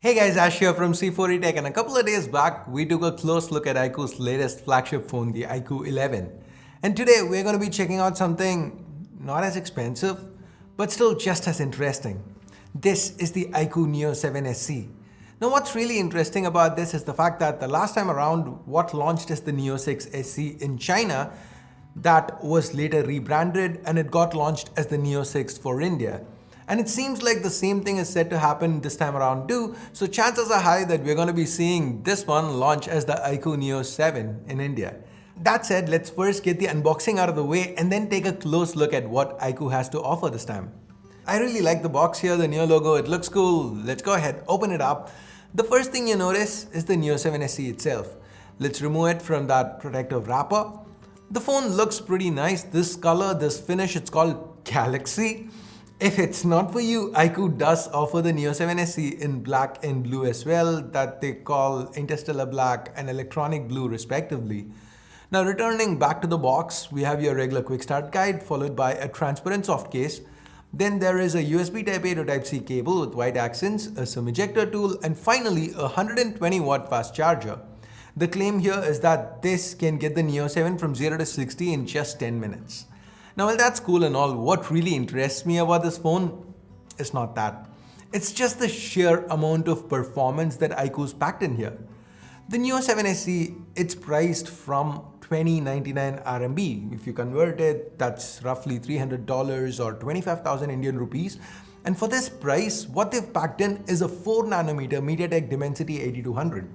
Hey guys, Ash here from C4E Tech, and a couple of days back we took a close look at iQOO's latest flagship phone, the iQOO 11. And today we're going to be checking out something not as expensive, but still just as interesting. This is the iQOO Neo 7 SE. Now what's really interesting about this is the fact that the last time around what launched as the Neo 6 SE in China, that was later rebranded and it got launched as the Neo 6 for India. And it seems like the same thing is set to happen this time around too, so chances are high that we're going to be seeing this one launch as the iQOO Neo 7 in India. That said, let's first get the unboxing out of the way and then take a close look at what iQOO has to offer this time. I really like the box here, the Neo logo, it looks cool. Let's go ahead, open it up. The first thing you notice is the Neo 7 SE itself. Let's remove it from that protective wrapper. The phone looks pretty nice. This color, this finish, it's called Galaxy. If it's not for you, iQOO does offer the Neo 7 SE in black and blue as well, that they call Interstellar Black and Electronic Blue respectively. Now returning back to the box, we have your regular quick start guide followed by a transparent soft case. Then there is a USB Type-A to Type-C cable with white accents, a SIM ejector tool, and finally a 120 watt fast charger. The claim here is that this can get the Neo 7 from 0 to 60 in just 10 minutes. Now while that's cool and all, what really interests me about this phone is not that. It's just the sheer amount of performance that iQOO's packed in here. The Neo 7 SE, it's priced from 2099 RMB. If you convert it, that's roughly $300 or 25,000 Indian rupees. And for this price, what they've packed in is a 4nm MediaTek Dimensity 8200.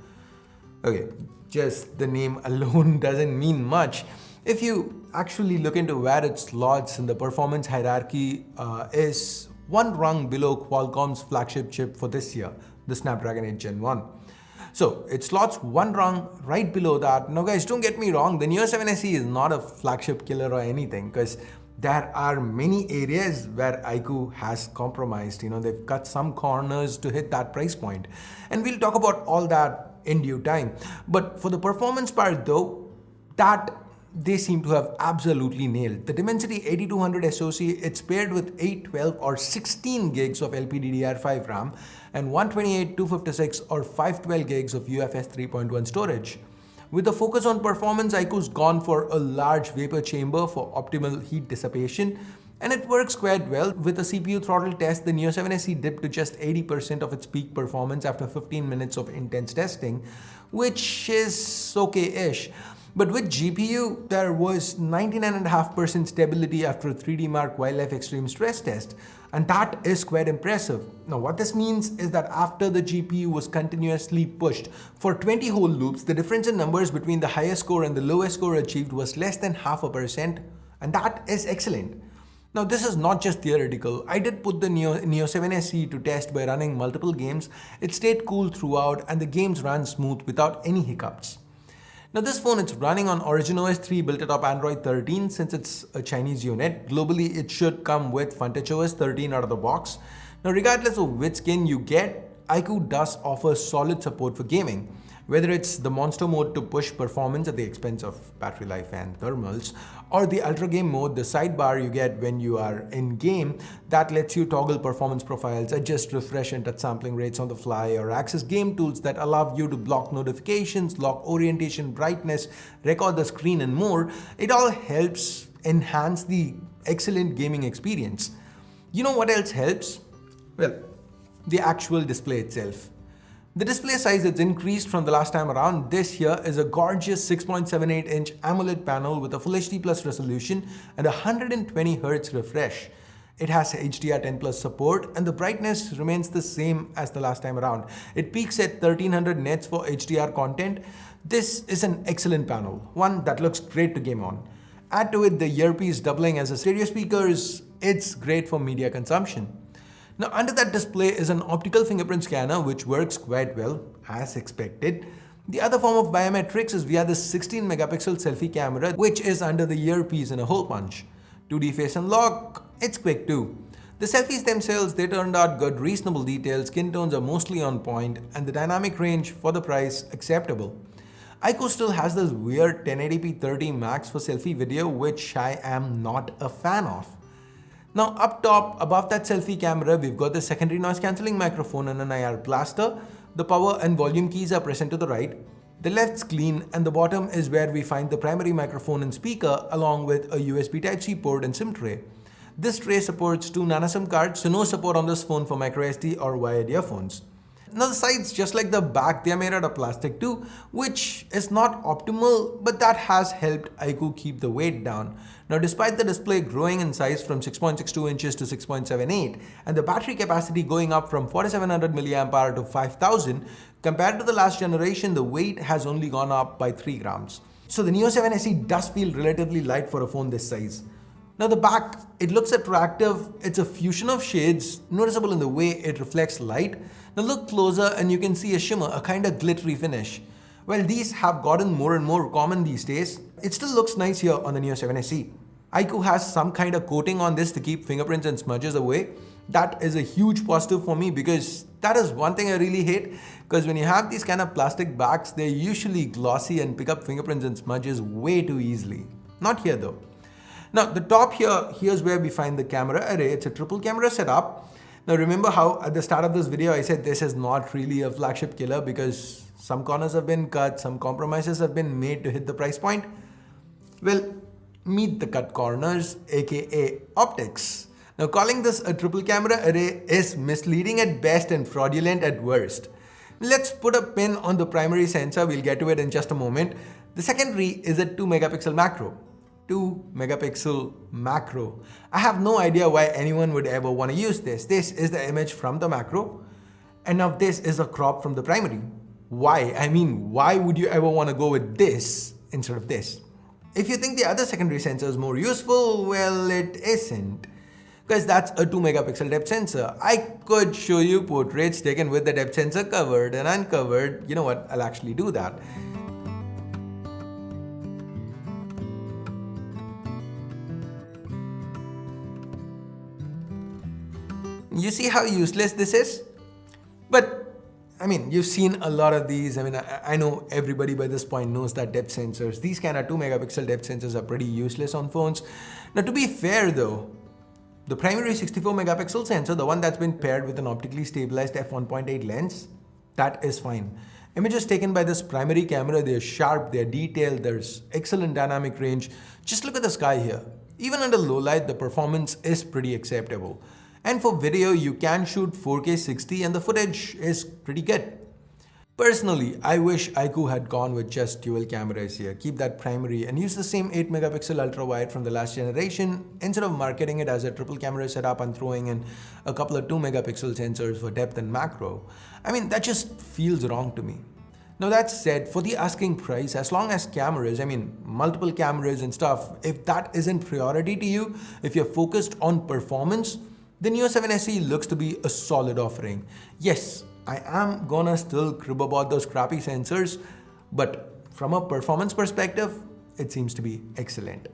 Okay, just the name alone doesn't mean much. If you actually look into where it slots in the performance hierarchy, is one rung below Qualcomm's flagship chip for this year, the Snapdragon 8 Gen 1. So it slots one rung right below that. Now guys, don't get me wrong, the Neo 7 SE is not a flagship killer or anything, because there are many areas where iQOO has compromised. They've cut some corners to hit that price point. And we'll talk about all that in due time. But for the performance part though, that they seem to have absolutely nailed. The Dimensity 8200 SoC, it's paired with 8, 12 or 16 gigs of LPDDR5 RAM and 128, 256 or 512 gigs of UFS 3.1 storage. With a focus on performance, iQOO's gone for a large vapor chamber for optimal heat dissipation, and it works quite well. With a CPU throttle test, the Neo 7 SE dipped to just 80% of its peak performance after 15 minutes of intense testing, which is okay-ish. But with GPU, there was 99.5% stability after a 3D Mark Wildlife Extreme stress test, and that is quite impressive. Now what this means is that after the GPU was continuously pushed for 20 whole loops, the difference in numbers between the highest score and the lowest score achieved was less than 0.5%, and that is excellent. Now this is not just theoretical. I did put the Neo 7 SE to test by running multiple games. It stayed cool throughout and the games ran smooth without any hiccups. Now this phone, it's running on Origin OS 3 built atop Android 13 since it's a Chinese unit. Globally, it should come with FunTouch OS 13 out of the box. Now regardless of which skin you get, iQOO does offer solid support for gaming. Whether it's the monster mode to push performance at the expense of battery life and thermals, or the ultra game mode, the sidebar you get when you are in game that lets you toggle performance profiles, adjust refresh and touch sampling rates on the fly, or access game tools that allow you to block notifications, lock orientation, brightness, record the screen and more, it all helps enhance the excellent gaming experience. You know what else helps? Well, the actual display itself. The display size is increased from the last time around. This here is a gorgeous 6.78-inch AMOLED panel with a Full HD Plus resolution and a 120Hz refresh. It has HDR10 Plus support and the brightness remains the same as the last time around. It peaks at 1300 nits for HDR content. This is an excellent panel, one that looks great to game on. Add to it the earpiece doubling as a stereo speakers, it's great for media consumption. Now under that display is an optical fingerprint scanner which works quite well as expected. The other form of biometrics is via the 16 megapixel selfie camera which is under the earpiece in a hole punch. 2D face unlock, it's quick too. The selfies themselves, they turned out good, reasonable detail, skin tones are mostly on point and the dynamic range for the price acceptable. iQOO still has this weird 1080p 30 max for selfie video which I am not a fan of. Now up top, above that selfie camera, we've got the secondary noise cancelling microphone and an IR blaster. The power and volume keys are present to the right. The left's clean and the bottom is where we find the primary microphone and speaker along with a USB Type-C port and SIM tray. This tray supports 2 nano SIM cards, so no support on this phone for microSD or wired earphones. Now the sides, just like the back, they are made out of plastic too, which is not optimal, but that has helped iQOO keep the weight down. Now despite the display growing in size from 6.62 inches to 6.78 and the battery capacity going up from 4700 mAh to 5000, compared to the last generation, the weight has only gone up by 3 grams. So the Neo 7 SE does feel relatively light for a phone this size. Now the back, it looks attractive. It's a fusion of shades, noticeable in the way it reflects light. Now look closer and you can see a shimmer, a kind of glittery finish. Well, these have gotten more and more common these days. It still looks nice here on the Neo 7 SE. iQOO has some kind of coating on this to keep fingerprints and smudges away. That is a huge positive for me because that is one thing I really hate, because when you have these kind of plastic backs, they're usually glossy and pick up fingerprints and smudges way too easily. Not here though. Now the top here's where we find the camera array. It's a triple camera setup. Now remember how at the start of this video I said this is not really a flagship killer because some corners have been cut, some compromises have been made to hit the price point? Well, meet the cut corners, aka optics. Now calling this a triple camera array is misleading at best and fraudulent at worst. Let's put a pin on the primary sensor, we'll get to it in just a moment. The secondary is a 2 megapixel macro. 2 megapixel macro. I have no idea why anyone would ever want to use this. This is the image from the macro and now this is a crop from the primary. Why? I mean, why would you ever want to go with this instead of this? If you think the other secondary sensor is more useful, well, it isn't. Because that's a 2 megapixel depth sensor. I could show you portraits taken with the depth sensor covered and uncovered. You know what? I'll actually do that. You see how useless this is? But I mean, you've seen a lot of these. I mean, I know everybody by this point knows that depth sensors, these kind of 2 megapixel depth sensors are pretty useless on phones. Now to be fair though, the primary 64 megapixel sensor, the one that's been paired with an optically stabilized f1.8 lens, that is fine. Images taken by this primary camera, they're sharp, they're detailed, there's excellent dynamic range. Just look at the sky here. Even under low light, the performance is pretty acceptable. And for video, you can shoot 4K 60 and the footage is pretty good. Personally, I wish iQOO had gone with just dual cameras here. Keep that primary and use the same 8 megapixel ultra wide from the last generation instead of marketing it as a triple camera setup and throwing in a couple of 2 megapixel sensors for depth and macro. I mean, that just feels wrong to me. Now that said, for the asking price, as long as cameras, I mean multiple cameras and stuff, if that isn't priority to you, if you're focused on performance, the Neo 7 SE looks to be a solid offering. Yes, I am gonna still crib about those crappy sensors, but from a performance perspective, it seems to be excellent.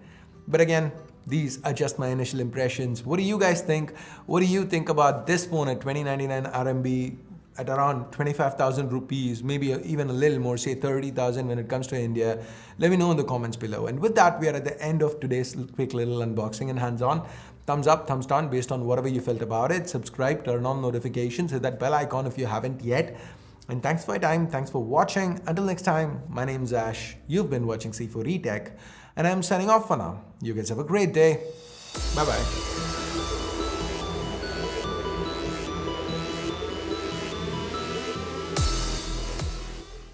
But again, these are just my initial impressions. What do you guys think? What do you think about this phone at 2099 RMB, at around 25,000 rupees, maybe even a little more, say 30,000 when it comes to India? Let me know in the comments below. And with that, we are at the end of today's quick little unboxing and hands-on. Thumbs up, thumbs down based on whatever you felt about it. Subscribe, turn on notifications, hit that bell icon if you haven't yet. And thanks for your time. Thanks for watching. Until next time, my name's Ash. You've been watching C4E Tech, and I'm signing off for now. You guys have a great day. Bye-bye.